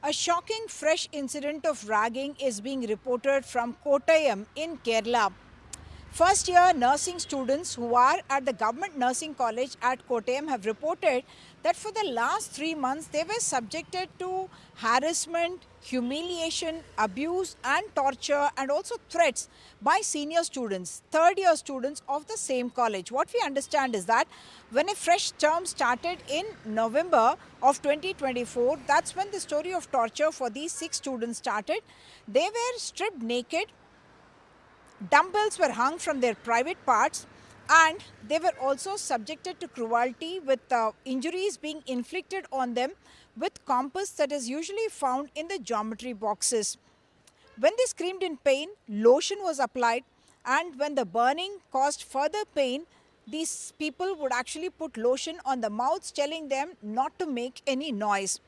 A shocking fresh incident of ragging is being reported from Kottayam in Kerala. First year nursing students who are at the government nursing college at Kottayam have reported that for the last 3 months they were subjected to harassment, humiliation, abuse and torture and also threats by senior students, third year students of the same college. What we understand is that when a fresh term started in November of 2024, that's when the story of torture for these 6 students started. They were stripped naked. Dumbbells were hung from their private parts and they were also subjected to cruelty with injuries being inflicted on them with compass that is usually found in the geometry boxes. When they screamed in pain, lotion was applied, and when the burning caused further pain, these people would actually put lotion on the mouths telling them not to make any noise.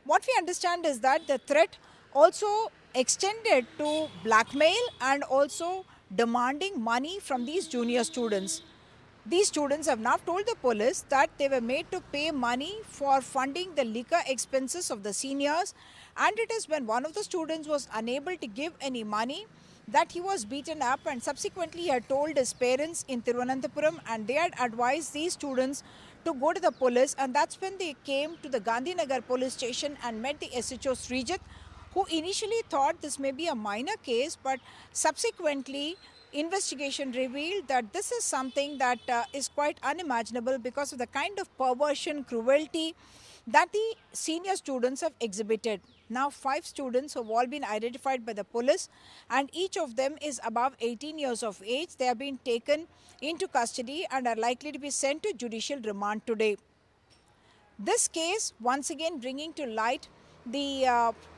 What we understand is that the threat also extended to blackmail and also demanding money from these junior students. These students have now told the police that they were made to pay money for funding the liquor expenses of the seniors, and it is when one of the students was unable to give any money that he was beaten up, and subsequently he had told his parents in Thiruvananthapuram and they had advised these students to go to the police, and that's when they came to the Gandhinagar police station and met the SHO Srijit, who initially thought this may be a minor case, but subsequently investigation revealed that this is something that is quite unimaginable because of the kind of perversion, cruelty that the senior students have exhibited. Now 5 students have all been identified by the police and each of them is above 18 years of age. They have been taken into custody and are likely to be sent to judicial remand today. This case once again bringing to light the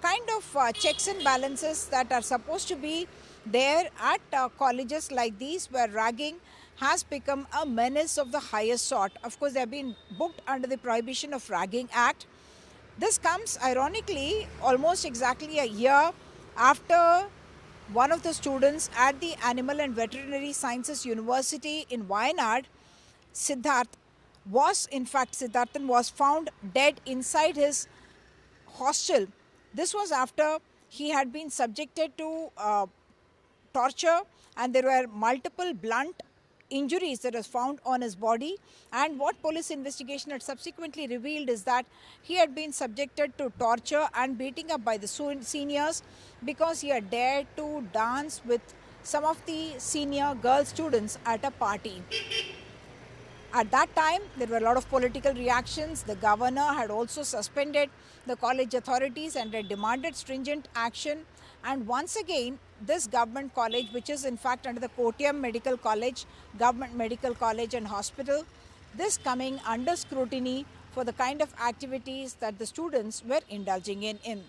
kind of checks and balances that are supposed to be there at colleges like these, where ragging has become a menace of the highest sort. Of course, they have been booked under the Prohibition of Ragging Act. This comes ironically almost exactly a year after one of the students at the Animal and Veterinary Sciences University in Wayanad, Siddharthan was found dead inside his hostel. This was after he had been subjected to torture and there were multiple blunt injuries that was found on his body, and what police investigation had subsequently revealed is that he had been subjected to torture and beating up by the seniors because he had dared to dance with some of the senior girl students at a party. At that time, there were a lot of political reactions. The governor had also suspended the college authorities and had demanded stringent action. And once again, this government college, which is in fact under the Kottayam Medical College, Government Medical College and Hospital, this coming under scrutiny for the kind of activities that the students were indulging in.